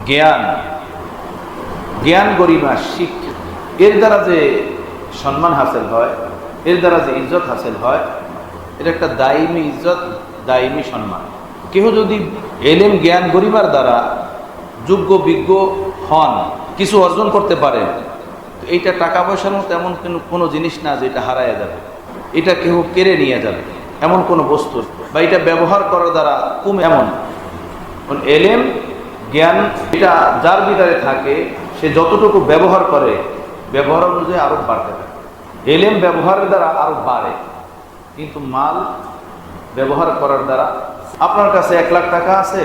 জ্ঞান, জ্ঞান গরিমা শিক্ষা, এর দ্বারা যে সম্মান হাসিল হয়, এর দ্বারা যে ইজ্জত হাসিল হয়, এটা একটা দায়মি ইজ্জত, দায়মি সম্মান। কেউ যদি এলেম জ্ঞান গরিমার দ্বারা যোগ্য বিজ্ঞ হন, কিছু অর্জন করতে পারেন, তো এইটা টাকা পয়সার মতো এমন কোনো জিনিস না যে এটা হারায় যাবে, এটা কেউ কেড়ে নিয়ে যাবে এমন কোনো বস্তু, বা এটা ব্যবহার করার দ্বারা কমে এমন এলেম জ্ঞান, এটা যার ভিতরে থাকে সে যতটুকু ব্যবহার করে ব্যবহার অনুযায়ী আরো বাড়তে থাকে। এলেম ব্যবহারের দ্বারা আরো বাড়ে, কিন্তু মাল ব্যবহার করার দ্বারা, আপনার কাছে 1 লাখ টাকা আছে,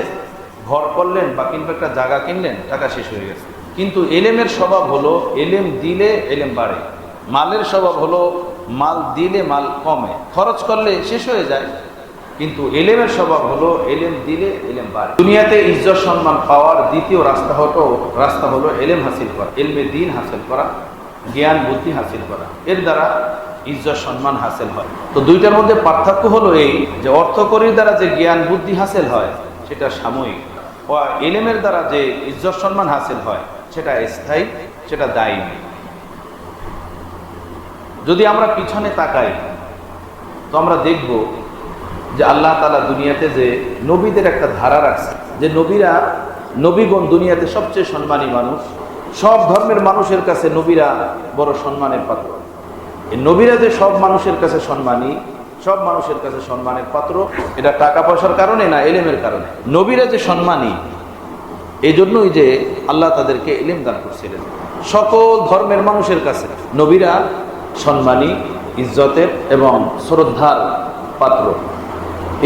ঘর করলেন বা কিংবা একটা জায়গা কিনলেন, টাকা শেষ হয়ে গেছে। কিন্তু এলেমের স্বভাব হলো এলেম দিলে এলেম বাড়ে, মালের স্বভাব হলো মাল দিলে মাল কমে, খরচ করলে শেষ হয়ে যায়। কিন্তু এলেমের স্বভাব হলো এলেম দিলে এলেম বাড়ে। দুনিয়াতে ইজ্জত সম্মান পাওয়ার দ্বিতীয় রাস্তা হলো এলেম হাসিল করা, এলমে দ্বীন হাসিল করা, জ্ঞান বুদ্ধি হাসিল করা, এর দ্বারা ইজ্জত সম্মান হাসিল হয়। তো দুইটার মধ্যে পার্থক্য হলো এই যে অর্থকরীর দ্বারা যে জ্ঞান বুদ্ধি হাসিল হয় সেটা সাময়িক, ও এলেমের দ্বারা যে ইজ্জত সম্মান হাসিল হয় সেটা স্থায়ী, সেটা দায়ী। যদি আমরা পিছনে তাকাই তো আমরা দেখব যে আল্লাহ তাআলা দুনিয়াতে যে নবীদের একটা ধারা রাখছে, যে নবীগণ দুনিয়াতে সবচেয়ে সম্মানী মানুষ, সব ধর্মের মানুষের কাছে নবীরা বড় সম্মানের পাত্র। এই নবীরা যে সব মানুষের কাছে সম্মানী, সব মানুষের কাছে সম্মানের পাত্র, এটা টাকা পয়সার কারণে না, এলেমের কারণে। নবীরা যে সম্মানী, এই জন্যই যে আল্লাহ তাদেরকে এলেম দান করছিলেন। সকল ধর্মের মানুষের কাছে নবীরা সম্মানী, ইজ্জতের এবং শ্রদ্ধার পাত্র।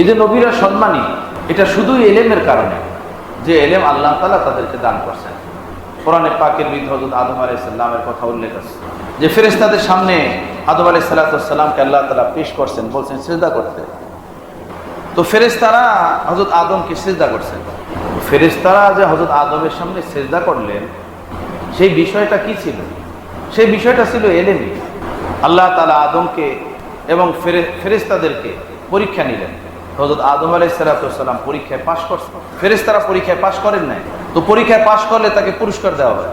এই যে নবীরা সম্মানী, এটা শুধুই এলেমের কারণে, যে এলেম আল্লাহ তাআলা তাদেরকে দান করছেন। কোরআনে পাকের ভিতরে হযরত আদম আলাইহিস সালামের কথা উল্লেখ আছে, যে ফেরেশতাদের সামনে আদম আলাইহিস সালামকে আল্লাহ তাআলা পেশ করছেন, বলছেন সিজদা করতে। তো ফেরেশতারা হযরত আদমকে সিজদা করছেন। ফেরেশতারা যে হযরত আদমের সামনে সিজদা করলেন, সেই বিষয়টা কি ছিল? সেই বিষয়টা ছিল এলেমই। আল্লাহ তাআলা আদমকে এবং ফেরেশতাদেরকে পরীক্ষা নিলেন। হযরত আদম আলাইহিস সালাম পরীক্ষায় পাশ করছেন, ফেরেশতারা পরীক্ষায় পাশ করেন নাই। তো পরীক্ষায় পাশ করলে তাকে পুরস্কার দেওয়া হয়,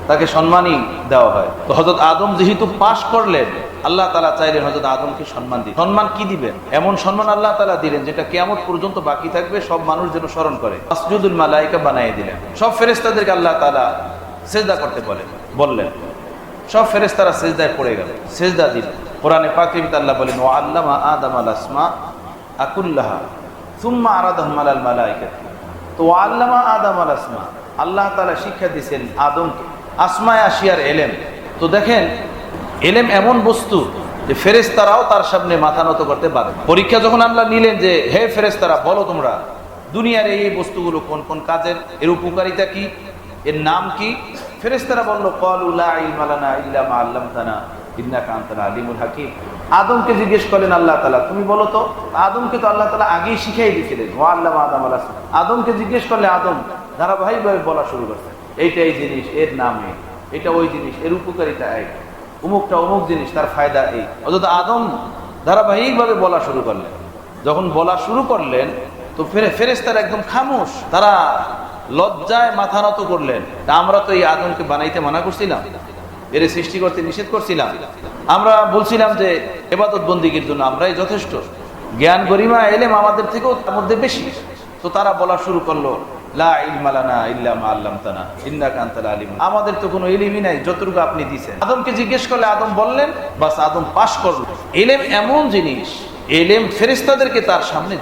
তাকে সম্মানই দেওয়া হয়। তো হযরত আদম যেহেতু পাশ করলেন, আল্লাহ তাআলা চাইলেন হযরত আদমকে সম্মান দিতে। সম্মান কি দিবেন? এমন সম্মান আল্লাহ তাআলা দিলেন যেটা কিয়ামত পর্যন্ত বাকি থাকবে, সব মানুষ যেন স্মরণ করে। মাসজুদুল মালায়েকা বানিয়ে দিলেন। সব ফেরেশতাদেরকে আল্লাহ তাআলা সিজদা করতে বললেন। সব ফেরেশতারা সিজদায় পড়ে গেল, সিজদা দিলেন। কোরআনে পাকে আল্লাহ বলেন, ওয়া আল্লামা আদম আল আসমা আকুল্লাহা সুম্মা আরাদাহুম আলাল মালায়েকাতি। তো ওয়া আল্লামা আদম আল আসমা, আল্লাহ তাআলা শিক্ষা দিয়েছেন আদমকে আসমায়ে আশিয়ার এলেম। তো দেখেন, এলেম এমন বস্তু যে ফেরেশতারাও তার সামনে মাথা নত করতে পারে। পরীক্ষা যখন আল্লাহ নিলেন যে হে ফেরেশতারা, বলো তোমরা দুনিয়ার এই বস্তুগুলো কোন কোন কাজের, এর উপকারিতা কি, এর নাম কি? ফেরেশতারা বলল, ক্বালু লা ইলমা লানা ইল্লা মা আল্লামতানা ইন্নাকা আনতাল আলিমুল হাকিম। আদমকে জিজ্ঞেস করলেন আল্লাহ তাআলা, তুমি বলো তো। আদমকে তো আল্লাহ তাআলা আগেই শিখিয়ে দিয়েছিলেন। ওয়া আল্লামা আদম আলাইহিস সালাম, আদমকে জিজ্ঞেস করলে আদম ধারাবাহিকভাবে বলা শুরু করছে, এইটা এই জিনিস, এর নাম এই, এটা ওই জিনিস, এর উপকারিতা এই, অমুকটা অমুক জিনিস, তার ফায়দা এই। অথচ আদম ধারাবাহিকভাবে বলা শুরু করলেন। যখন বলা শুরু করলেন তো ফেরেশতারা একদম খামোশ, তারা লজ্জায় মাথা নত করলেন। আমরা তো এই আদমকে বানাইতে মানা করছিলাম, এর সৃষ্টি করতে নিষেধ করছিলাম, আমরা বলছিলাম যে ইবাদত বন্দিগির জন্য আমরাই যথেষ্ট, জ্ঞান গরিমা এলেম আমাদের থেকেও তার মধ্যে বেশি। তো তারা বলা শুরু করলো, লা ইলমা লানা ইল্লা মা আল্লামতানা ইন্নাকা আনতাল আলিম। আমাদের তো কোনো ইলমই নাই, যতটুকু আপনি দিয়েছেন। আদমকে জিজ্ঞেস করলে আদম বললেন, বাস আদম পাশ করলো। এলেম এমন জিনিস, এলেম ফেরেশতাদেরকে তার সামনে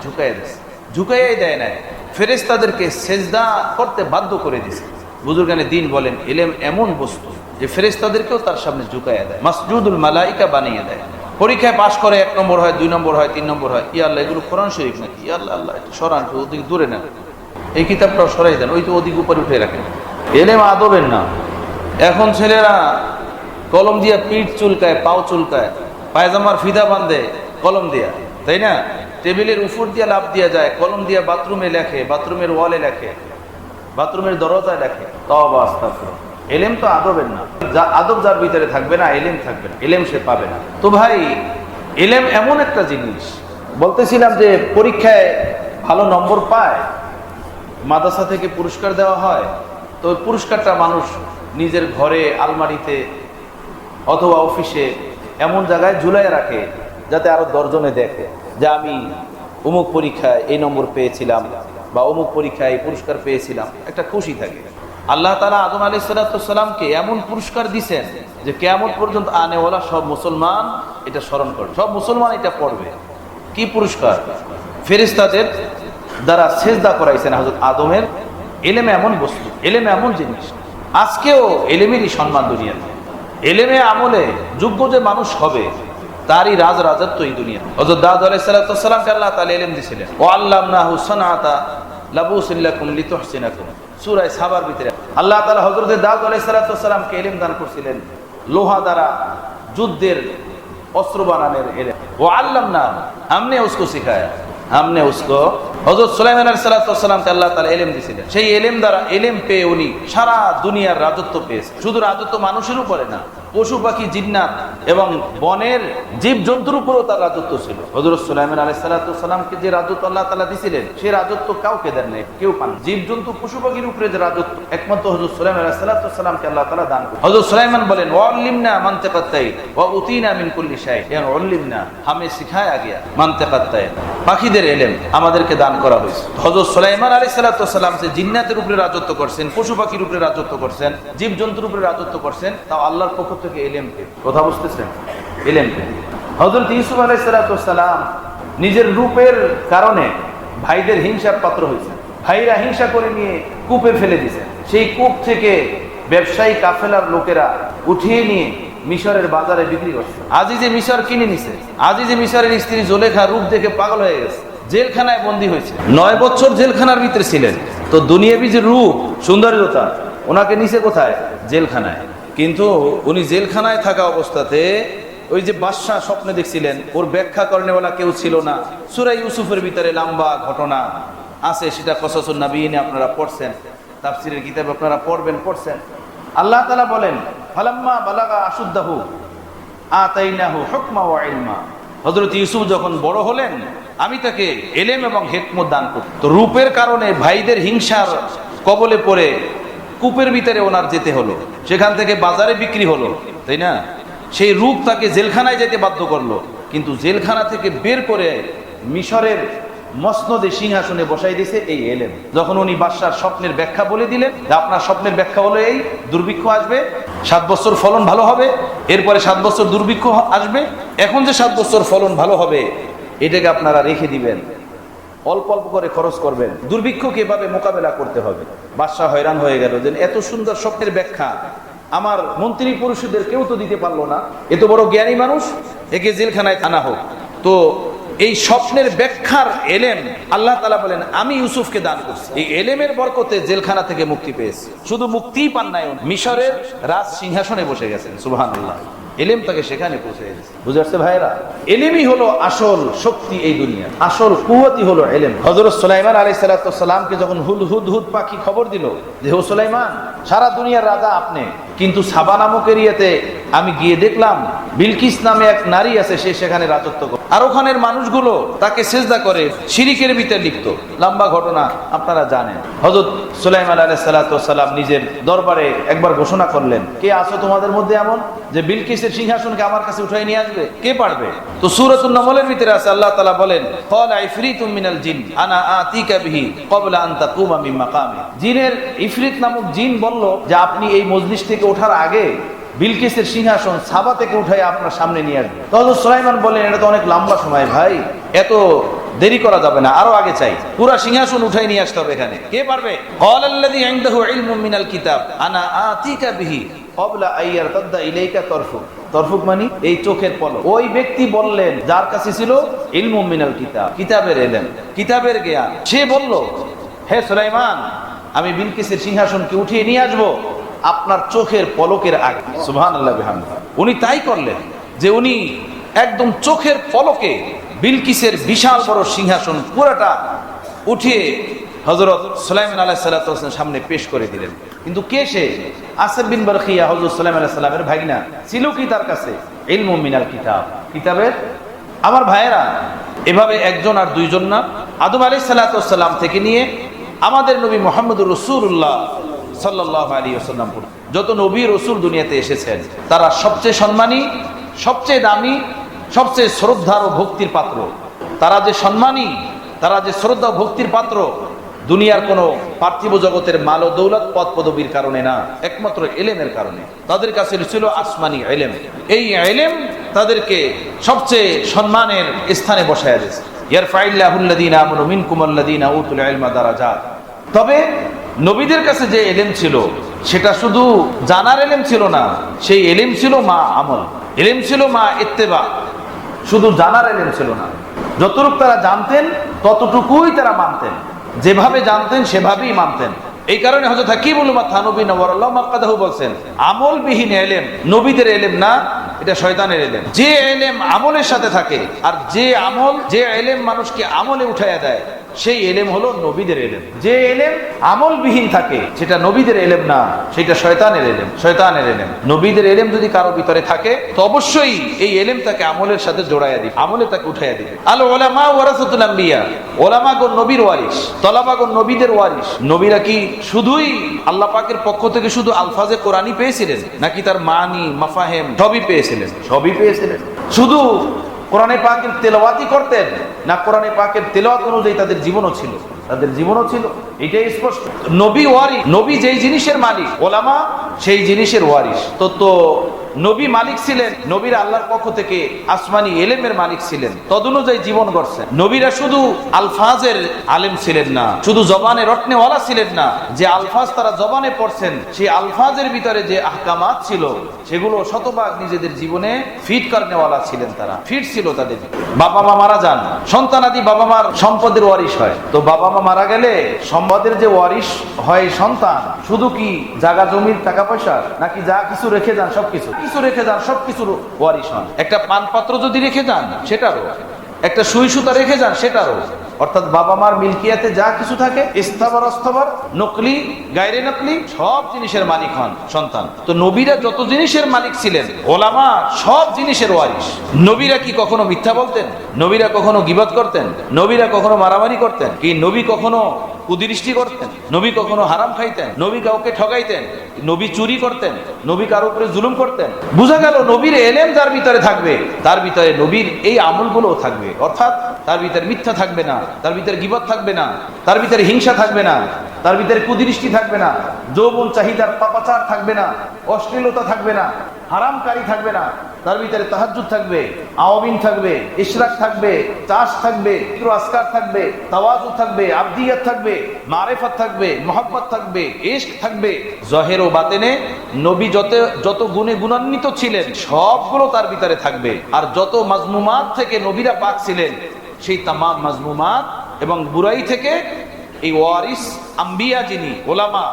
ঝুঁকাইয়াই দেয় না, ফেরেশতাদেরকে সেজদা করতে বাধ্য করে দিয়েছে। বুজুর্গানে দ্বীন বলেন, এলেম এমন বস্তু যে ফেরেশতাদেরকেও তার সামনে ঝুঁকাইয়া দেয়, মাসজুদুল মালায়েকা বানিয়ে দেয়। পরীক্ষায় পাশ করে 1 নম্বর হয়, 2 নম্বর হয়, 3 নম্বর হয়। ইয়া আল্লাহ, এগুলো কোরআন শরীফ নাকি? ইয়া আল্লাহ, আল্লাহ একটু সরান, ওদিকে দূরে নেন, এই কিতাবটাও সরাই দেন, ওই তো ওদিক উপরে উঠে রাখেন। এলেম আদবের না। এখন ছেলেরা কলম দিয়া পিঠ চুলকায়, পাও চুলকায়, পায়জামার ফিদা বাঁধে কলম দিয়া, তাই না? টেবিলের উপর দিয়া লাভ দিয়া যায়, কলম দিয়া বাথরুমে লেখে, বাথরুমের ওয়ালে লেখে, বাথরুমের দরজায় লেখে। তওবা আস্তাগফিরুল্লাহ। এলেম তো আদবের না। আদব যার ভিতরে থাকবে না, এলেম থাকবে না, এলেম সে পাবে না। তো ভাই, এলেম এমন একটা জিনিস, বলতেছিলাম যে পরীক্ষায় ভালো নম্বর পায়, মাদ্রাসা থেকে পুরস্কার দেওয়া হয়, তো ওই পুরস্কারটা মানুষ নিজের ঘরে, আলমারিতে অথবা অফিসে এমন জায়গায় ঝুলাই রাখে যাতে আরো 10 জনে দেখে যে আমি অমুক পরীক্ষায় এই নম্বর পেয়েছিলাম বা অমুক পরীক্ষায় এই পুরস্কার পেয়েছিলাম, একটা খুশি থাকে। আল্লাহ তাআলা আদম আলাইহিস সালামকে এমন পুরস্কার দিয়েছেন যে কিয়ামত পর্যন্ত আনেওয়ালা সব মুসলমান এটা স্মরণ করবে, সব মুসলমান এটা পড়বে। কি পুরস্কার? ফেরেশতাদের দ্বারা সেজদা করাইছেন হযরত আদমের। এলেম এমন বস্তু, এলেম এমন জিনিস, আজকেও এলেমেরই সম্মান দুনিয়াতে। এলেমে আমলে যোগ্য যে মানুষ হবে তারই রাজত্ব এই দুনিয়া। হযরত দাউদ আলাইহিস সালামকে আল্লাহ তাআলা ইলম দিয়েছিলেন, ওয়া আল্লামনাহু সানাআতা লাবুসিন লাকুম লিতুহসিনাকুম। সূরা সাবার ভিতরে আল্লাহ তাআলা হযরত দাউদ আলাইহিস সালামকে ইলম দান করেছিলেন লোহা দ্বারা যুদ্ধের অস্ত্র বানানোর ইলম। ওয়া আল্লামনা, हमने उसको सिखाया, हमने उसको। হযরত সুলাইমান আলাইহিস সালামকে আল্লাহ তাআলা ইলম দিয়েছিলেন, সেই ইলম দ্বারা, ইলম পেয়ে উনি সারা দুনিয়ার রাজত্ব পেয়েছেন। শুধু রাজত্ব মানুষের উপরে না, পশু পাখি, জিন্নাত এবং বনের জীব জন্তুর উপরেও তার রাজত্ব ছিল। হযরত সুলাইমান আলাইহিস সালামকে যে রাজত্ব আল্লাহ তাআলা দিয়েছিলেন, সেই রাজত্ব কাউকে দেন নাই, কেউ পান। জীব জন্তু পশু পাখির উপরে যে রাজত্ব একমাত্র হযরত সুলাইমান আলাইহিস সালামকে আল্লাহ তাআলা দান করেন। হযরত সুলাইমান বলেন, ওয়া আল্লিমনা মানতিকাত তাইর ওয়া উতিনা মিন কুল্লি শাই, ইয়ানি উল্লিমনা, हमें सिखाया गया মানতিকাত তাইর, পাখিদের ইলম আমাদেরকে দান করা হয়েছে। হযরত সুলাইমান আলাইহিস সালাম যে জিন্নাতের উপরে রাজত্ব করছেন, পশু পাখির উপরে রাজত্ব করছেন, জীব জন্তুর উপরে রাজত্ব করছেন, তাও আল্লাহর পক্ষ থেকে ইলম পেয়ে। কথা বুঝতেছেন? ইলম পেয়ে। হযরত ইউসুফ আলাইহিস সালাম নিজের রূপের কারণে ভাইদের হিংসার পাত্র হয়েছে। ভাইরা হিংসা করে নিয়ে কূপে ফেলে দিয়েছে। সেই কূপ থেকে ব্যবসায়ী কাফেলার লোকেরা উঠিয়ে নিয়ে মিশরের বাজারে বিক্রি করছে। আজিজে মিশর কিনে নিছে। আজিজে মিশরের স্ত্রী জুলেখা রূপ দেখে পাগল হয়ে গেছে, জেলখানায় বন্দী হয়েছে। 9 বছর জেলখানার ভিতরে ছিলেন। তো দুনিয়াবি যে রূপ, সৌন্দর্যতা, ওনাকে নিছে কোথায়? জেলখানায়। কিন্তু উনি জেলখানায় থাকা অবস্থাতে ওই যে বাদশাহ স্বপ্নে দেখছিলেন, ওর ব্যাখ্যা করেনেওয়ালা কেউ ছিল না। সূরা ইউসুফের ভিতরে লম্বা ঘটনা আছে, সেটা কসাসুন নবীনে আপনারা পড়ছেন, তাফসীরের কিতাব আপনারা পড়ছেন। আল্লাহ তাআলা বলেন, ফালাম্মা বালাগা আশুদ্দাহু আতাইনাহু হুকমা ওয়া ইলমা। হযরত ইউসুফ যখন বড় হলেন, আমি তাকে ইলম এবং হিকমত দান করব। তো রূপের কারণে ভাইদের হিংসার কবলে পড়ে কূপের ভিতরে ওনার যেতে হলো, সেখান থেকে বাজারে বিক্রি হলো, তাই না? সেই রূপ তাকে জেলখানায় যেতে বাধ্য করলো। কিন্তু জেলখানা থেকে বের করে মিশরের মসনদে সিংহাসনে বসাই দিয়েছে এই ইলম। যখন উনি বাদশার স্বপ্নের ব্যাখ্যা বলে দিলেন, যে আপনার স্বপ্নের ব্যাখ্যা হলো এই, দুর্ভিক্ষ আসবে, 7 বছর ফলন ভালো হবে, এরপরে 7 বছর দুর্ভিক্ষ আসবে, এখন যে 7 বছর ফলন ভালো হবে এটাকে আপনারা রেখে দিবেন, অল্প অল্প করে খরচ করবেন, দুর্ভিক্ষকে এভাবে মোকাবেলা করতে হবে। বাদশাহ হয়রান হয়ে গেল যে এত সুন্দর স্বপ্নের ব্যাখ্যা আমার মন্ত্রী পরিষদের কেউ তো দিতে পারলো না, এত বড় জ্ঞানী মানুষ, একে জেলখানায় আনা হোক। তো এই স্বপ্নের ব্যাখ্যার এলেম আল্লাহ তাআলা বলেন আমি ইউসুফকে দান করছি। এই এলেমের বরকতে জেলখানা থেকে মুক্তি পেয়েছে। শুধু মুক্তিই পান নাই, মিশরের রাজ সিংহাসনে বসে গেছেন। সুবহানাল্লাহ। এলেম তাকে সেখানে পৌঁছে গেছে। বুঝতে পারছে ভাইরা? এলেমই হলো আসল শক্তি এই দুনিয়া, আসল কুওয়াতই হলো এলেম। হযরত সুলাইমান আলাইহিস সালামকে যখন হুদহুদ পাখি খবর দিল যে ও সুলাইমান, সারা দুনিয়ার রাজা আপনি, কিন্তু সাবা নামক এরিয়াতে আমি গিয়ে দেখলাম বিলকিস নামে এক নারী আছে, সে সেখানে রাজত্ব করে, আর ওখানের মানুষগুলো তাকে সেজদা করে, শিরিকের ভিতরে লিপ্ত। লম্বা ঘটনা আপনারা জানেন। হযরত সুলাইমান আলাইহিস সালাম নিজের দরবারে একবার ঘোষণা করলেন, কে আছো তোমাদের মধ্যে এমন যে বিলকিসের সিংহাসনকে আমার কাছে উঠাই নিয়ে আসবে? কে পারবে? তো সূরাতুন নামলের ভিতরে আছে, আল্লাহ তাআলা বলেন, ক্বালা ইফরিতুম মিনাল জিন আনা আতিকা বিহি ক্বাবলা আন তাকুমা মিন মাকামি। জিনের ইফরিত নামক জিন বলল যে আপনি এই মজলিস থেকে ওঠার আগে বিলকিসের সিংহাসন সাবা থেকে উঠাই আপনার সামনে নিয়ে আসবে। তখন সুলাইমান বললেন, এটা তো অনেক লম্বা সময় ভাই, এত দেরি করা যাবে না, আরো আগে চাই, পুরা সিংহাসন উঠাই নিয়ে আসতে হবে। এখানে কে পারবে? ক্বালাল্লাযী ইনদাহু ইলমুম মিনাল কিতাব আনা আতিকা বিহি ক্বাবলা আইয়ারতাদ্দা ইলাইকা তরফুক। তরফুক মানে এই চোখের পলক। ওই ব্যক্তি বললেন যার কাছে ছিল ইলমুম মিনাল কিতাব, কিতাবের ইলম, কিতাবের জ্ঞান। সে বলল, হে সুলাইমান, আমি বিলকিসের সিংহাসনকে উঠিয়ে নিয়ে আসবো আপনার চোখের পলকের আগে। সুবহানাল্লাহ বিহামদিহি। উনি তাই করলেন যে উনি একদম চোখের পলকে বিলকিসের বিশাল বড় সিংহাসন পুরাটা উঠিয়ে হযরত সুলাইমান আলাইহিস সালামের সামনে পেশ করে দিলেন। কিন্তু কে সে? আসিফ বিন বারখিয়া, হযরত সুলাইমান আলাইহিস সালামের ভাগিনা। ছিল কি তার কাছে? ইলমুম মিনাল কিতাব, কিতাবের। আমার ভাইয়েরা, এভাবে একজন আর দুইজন না, আদম আলাইহিস সালাম থেকে নিয়ে আমাদের নবী মুহাম্মদুর রাসূলুল্লাহ সাল্লাল্লাহু আলাইহি ওয়াসাল্লাম পর্যন্ত যত নবী রাসূল দুনিয়াতে এসেছেন তারা সবচেয়ে সম্মানী, সবচেয়ে দামি, সবচেয়ে শ্রদ্ধা ও ভক্তির পাত্র। তারা যে সম্মানী, তারা যে শ্রদ্ধা ও ভক্তির পাত্র, দুনিয়ার কোনো পার্থিব জগতের মাল ও দৌলত পদ পদবীর কারণে না, একমাত্র ইলমের কারণে। তাদের কাছে ছিল আসমানি ইলম। এই ইলম তাদেরকে সবচেয়ে সম্মানের স্থানে বসায় দিয়েছে। ইয়ারফাইল্লাহুল্লাযীনা আমানু মিনকুমুল্লাযীনা উতুল ইলমা দারাজাত। তবে নবীদের কাছে যে ইলম ছিল সেটা শুধু জানার ইলম ছিল না, সেই ইলম ছিল মা আমল, ইলম ছিল মা ইত্তেবা। শুধু জানার ইলম ছিল না, যতটুকু তারা জানতেন ততটুকুই তারা মানতেন, যেভাবে জানতেন সেভাবেই মানতেন। এই কারণে হযরত হাকিমুল উম্মাহ থানবী নওয়ারাল্লাহু মাক্কাদাহু বলছেন, আমলবিহীন ইলম নবীদের ইলম না, এটা শয়তানের ইলম। যে ইলম আমলের সাথে থাকে আর যে ইলম মানুষকে আমলে উঠাইয়া দেয়, সেই ইলম হলো নবীদের ইলম। যে ইলম আমলবিহীন থাকে সেটা নবীদের ইলম না, সেটা শয়তানের ইলম, শয়তানের ইলম। নবীদের ইলম যদি কারো ভিতরে থাকে তো অবশ্যই এই ইলম তাকে আমলের সাথে জোড়াইয়া দিবে, আমলে তাকে উঠাইয়া দিবে। আল উলামা ওয়ারাসাতুল আম্বিয়া, উলামাগণ নবীর ওয়ারিস, তলাবাগণ নবীদের ওয়ারিস। নবীরা কি শুধুই আল্লাহ পাকের পক্ষ থেকে শুধু আলফাজে কোরআনই পেয়েছিলেন, নাকি তার মানি মাফাহেম সবই পেয়েছিলেন? সবই পেয়েছিলেন। শুধু কোরআনে পাকের তেলাওয়াতই করতেন না, কোরআনে পাকের তেলাওয়াত অনুযায়ী তাদের জীবনও ছিল, তাদের জীবনও ছিল, এটাই স্পষ্ট। নবী ওয়ারিস, নবী যেই জিনিসের মালিক, ওলামা সেই জিনিসের ওয়ারিস। তো নবী মালিক ছিলেন, নবীরা আল্লাহর পক্ষ থেকে আসমানি ইলমের মালিক ছিলেন, তদনুযায়ী জীবন গড়ছেন। নবীরা শুধু আলফাজের আলেম ছিলেন না, শুধু জবানে রটনেওয়ালা ছিলেন না। যে আলফাজ তারা জবানে পড়ছেন, সেই আলফাজের ভিতরে যে আহকামাত ছিল সেগুলো শতভাগ নিজেদের জীবনে ফিট করনেওয়ালা ছিলেন। তারা ফিট ছিল তাদের। বাবা মা মারা যান, সন্তানাদি বাবা মার সম্পদের ওয়ারিশ হয়। তো বাবা মা মারা গেলে সম্পদের যে ওয়ারিশ হয় সন্তান, শুধু কি জায়গা জমির টাকা পয়সা, নাকি যা কিছু রেখে যান সবকিছু রেখে যান, সবকিছুর ওয়ারিশ হন। একটা পানপাত্র যদি রেখে যান সেটারও, একটা সুই সুতা রেখে যান সেটারও। অর্থাৎ বাবা মার মিলকিয়াতে যা কিছু থাকে, ইস্তাবার অস্তাবার, নকলি গায়রে নকলি, সব জিনিসের মালিক হন সন্তান। তো নবীরা যত জিনিসের মালিক ছিলেন, ওলামা সব জিনিসের ওয়ারিশ। নবীরা কি কখনো মিথ্যা বলতেন? নবীরা কখনো গীবত করতেন? নবীরা কখনো মারামারি করতেন? কি নবী কখনো কুদৃষ্টি করতেন? নবী কখনো হারাম খাইতেন? নবী কাউকে ঠগাইতেন? নবী চুরি করতেন? নবী কারো উপরে জুলুম করতেন? বোঝা গেল নবীর এলেম যার ভিতরে থাকবে, তার ভিতরে নবীর এই আমলগুলোও থাকবে। অর্থাৎ তার ভিতরে মিথ্যা থাকবে না, তার ভিতরে গীবত থাকবে না, তার ভিতরে হিংসা থাকবে না, তার ভিতরে কুদৃষ্টি থাকবে না, যৌবন চাহিদার পাপাচার থাকবে না, অশ্লীলতা থাকবে না, হারামকারী থাকবে না। তার ভিতরে তাহাজ্জুদ থাকবে, আওয়াবিন থাকবে, ইশরাক থাকবে, চাষ থাকবে, আসকার থাকবে, তাওয়াজু থাকবে, আবদিয়াত থাকবে, মারিফাত থাকবে, মুহাব্বত থাকবে, ইশক থাকবে। জহের ও বাতেনে নবী যত গুণে গুণান্বিত ছিলেন সবগুলো তার ভিতরে থাকবে। আর যত মাজমুমাত থেকে নবীরা পাক ছিলেন, সেই তামাম মাজমুমাত এবং বুরাই থেকে এই ওয়ারিস আম্বিয়া, যিনি ওলামা,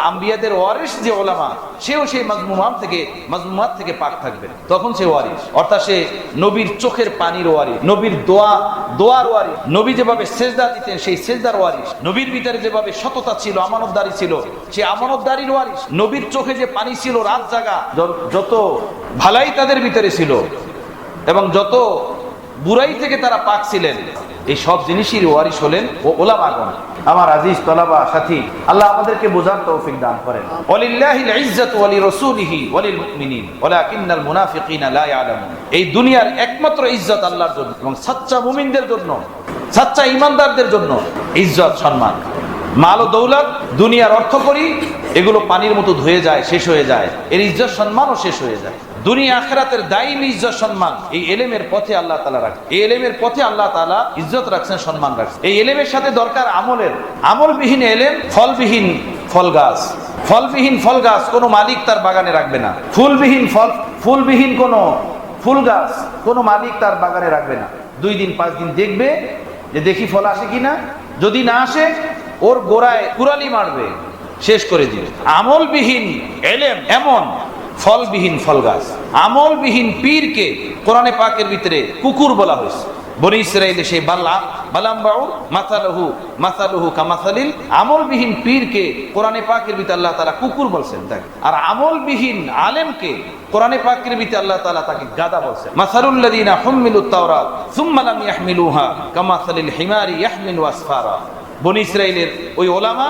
আম্বিয়াদের ওয়ারিস যে ওলামা, সেও সেই মাজমুমাত থেকে পাক থাকবে। তখন সে ওয়ারিস, অর্থাৎ সে নবীর চোখের পানির ওয়ারিস, নবীর দোয়ার ওয়ারিস। নবী যেভাবে সেজদা দিতেন সেই সেজদার ওয়ারিস। নবীর ভিতরে যেভাবে সততা ছিল, আমানতদারি ছিল, সেই আমানতদারির ওয়ারিস। নবীর চোখে যে পানি ছিল রাত জাগা, যত ভালাই তাদের ভিতরে ছিল এবং যত বুরাই থেকে তারা পাক ছিলেন, এই সব জিনিসের ওয়ারিস হলেন ওলামাগণ। আমার আজিজ তলাবা সাথী, আল্লাহ আমাদেরকে বোঝার তৌফিক দান করেন। ওয়ালিল্লাহিল ইজ্জাতু ওয়া লিরাসূলিহি ওয়া লিল মুমিনিন ওয়ালাকিন্নাল মুনাফিকিনা লা ইয়ালামুন। এই দুনিয়ার একমাত্র ইজ্জত আল্লাহর জন্য এবং সাচ্চা মুমিনদের জন্য, সাচ্চা ঈমানদারদের জন্য ইজ্জত সম্মান। মাল ও দৌলত, দুনিয়ার অর্থ করি, এগুলো পানির মতো ধুয়ে যায়, শেষ হয়ে যায়। এর ইজ্জত সম্মানও শেষ হয়ে যায়। দুনিয়া আখিরাতের দায়ী ইজ্জত সম্মান এই এলেমের পথে আল্লাহ তাআলা রাখেন। এই এলেমের পথে আল্লাহ তাআলা ইজ্জত রাখছেন, সম্মান রাখছেন। এই এলেমের সাথে দরকার আমলের। আমলবিহীন এলেম ফলবিহীন ফল গাছ। ফলবিহীন ফল গাছ কোনো মালিক তার বাগানে রাখবে না। ফুলবিহীন কোনো ফুল গাছ কোনো মালিক তার বাগানে রাখবে না। 2 দিন 5 দিন দেখবে যে দেখি ফল আসে কিনা, যদি না আসে ওর গোড়ায় কুড়ালি মারবে, শেষ করে দিবে। আমলবিহীন এলেম এমন ফলবিহীন ফল গাছ। আমলবিহীন পীরকে কোরআনে পাকের ভিতরে কুকুর বলা হয়েছে। বনি ইসরাইলে সেই বালাম বাউর মাসালুহু কামাসালিল। আমলবিহীন পীরকে কোরআনে পাকের ভিতরে আল্লাহ তাআলা কুকুর বলছেন তাকে। আর আমলবিহীন আলেমকে কোরআনে পাকের ভিতরে আল্লাহ তাআলা তাকে গাধা বলছেন। মাসালুল লাযিনা হুমিলুত তাওরাত সুম্মা লাম ইয়াহমিলুহা কামাসালিল হিমারি ইয়াহমিলু আসফারা। বনি ইসরাইলের ওই ওলামা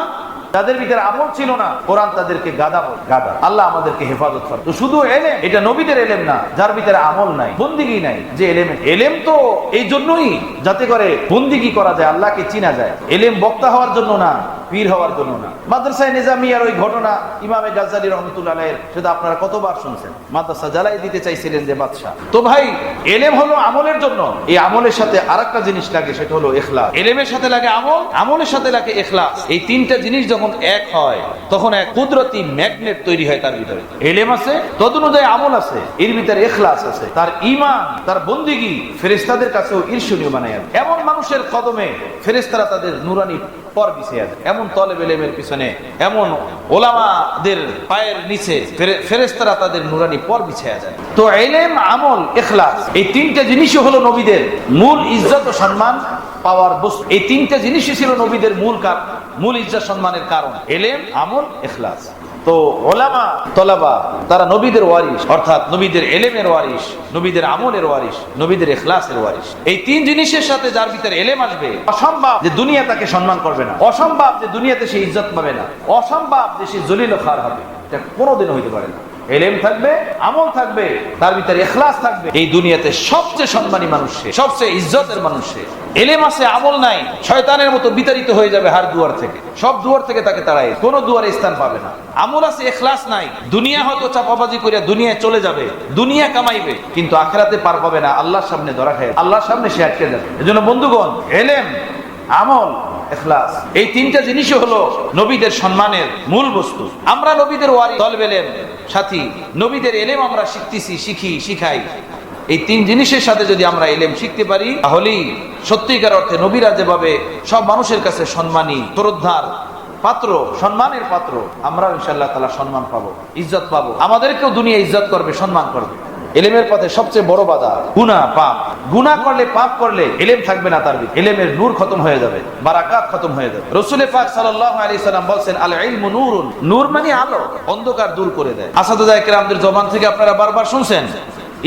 যাদের ভিতরে আমল ছিল না, কোরআন তাদেরকে গাদা বলে, গাদা। আল্লাহ আমাদেরকে হেফাজত করে। তো শুধু এলেম, এটা নবীদের এলেম না, যার ভিতরে আমল নাই, বন্দিগি নাই। যে এলেম, এলেম তো এই জন্যই যাতে করে বন্দিগি করা যায়, আল্লাহকে চিনা যায়। এলেম বক্তা হওয়ার জন্য না, পীর হওয়ার জন্য না। মাদ্রাসায়ে নিজামিয়ার ওই ঘটনা ইমামে গাজ্জালী রাহমাতুল্লাহ আলাইহির, সেটা আপনারা কতবার শুনছেন। মাদ্রাসা জ্বালাই দিতে চাইছিলেন যে বাদশা। তো ভাই, এলেম হলো আমলের জন্য। এই আমলের সাথে আরেকটা জিনিস লাগে, সেটা হলো ইখলাস। এলেমের সাথে লাগে আমল, আমলের সাথে লাগে ইখলাস। এই তিনটা জিনিস যখন এক হয়, তখন এক কুদরতি ম্যাগনেট তৈরি হয় তার ভিতরে। এলেম আছে, তদনুযায়ী আমল আছে, এর ভিতরে ইখলাস আছে, তার ঈমান, তার বন্দেগী ফেরেশতাদের কাছেও ঈর্ষণীয় বানায়। এমন মানুষের কদমে ফেরেশতারা তাদের নুরানি পর বিছিয়ে দেয়। এমন তলেব ইলমের পিছনে, এমন ওলামাদের পায়ের নিচে ফেরেশতারা তাদের নুরানি পর বিছিয়ে যায়। তো ইলম, আমল, ইখলাস, এই তিনটা জিনিসই হলো নবীদের মূল ইজ্জত ও সম্মান পাওয়ার বস্তু। এই তিনটা জিনিসই ছিল নবীদের মূল ইজ্জত সম্মানের কারণ। ইলম, আমল, ইখলাস। তো ওলামা, তলাবা, তারা নবীদের ওয়ারিস, অর্থাৎ নবীদের ইলমের ওয়ারিস, নবীদের আমলের ওয়ারিস, নবীদের ইখলাসের ওয়ারিস। এই তিন জিনিসের সাথে যার ভিতরে ইলম আসবে, অসম্ভব যে দুনিয়া তাকে সম্মান করবে না, অসম্ভব যে দুনিয়াতে সে ইজ্জত পাবে না, অসম্ভব যে সে জলিল ও খার হবে। এটা কোনোদিন হইতে পারে না। ইলম থাকবে, আমল থাকবে, তার ভিতরে ইখলাস থাকবে, এই দুনিয়াতে সবচেয়ে সম্মানী মানুষ সে, সবচেয়ে ইজ্জতের মানুষ সে। ইলম আছে, আমল নাই, শয়তানের মতো বিতাড়িত হয়ে যাবে হার দুয়ার থেকে, সব দুয়ার থেকে তাকে তাড়ায়, কোনো দুয়ারে স্থান পাবে না। আমল আছে, ইখলাস নাই, দুনিয়া হয়তো চাপাবাজি করে দুনিয়ায় চলে যাবে, দুনিয়া কামাইবে, কিন্তু আখিরাতে পার পাবে না, আল্লাহর সামনে ধরা খায়, আল্লাহর সামনে সে আটকে যাবে। এজন্য বন্ধুগণ, ইলম, আমল, ইখলাস, এই তিনটা জিনিসই হলো নবীদের সম্মানের মূল বস্তু। আমরা নবীদের ওয়ারিস, তলবে ইলম, সাথী, নবীদের ইলম আমরা শিখতেছি, শিখাই। এই তিন জিনিসের সাথে যদি আমরা ইলম শিখতে পারি, তাহলেই সত্যিকার অর্থে নবীরা যেভাবে সব মানুষের কাছে সম্মানী, শ্রদ্ধার পাত্র, সম্মানের পাত্র, আমরা ইনশাআল্লাহ তাআলা সম্মান পাবো, ইজ্জত পাবো, আমাদেরকেও দুনিয়া ইজ্জত করবে, সম্মান করবে। ইলমের পথে সবচেয়ে বড় বাধা গুনাহ, পাপ। গুনাহ করলে, পাপ করলে ইলম থাকবে না তার ভিতরে, ইলমের নূর খতম হয়ে যাবে, বারাকাত খতম হয়ে যাবে। রাসূল পাক সাল্লাল্লাহু আলাইহি সাল্লাম বলেন, আল ইলমু নূরুন, নূর মানে আলো, অন্ধকার দূর করে দেয়। আসাদুজায়ে কেরামদের জবান থেকে আপনারা বারবার শুনছেন,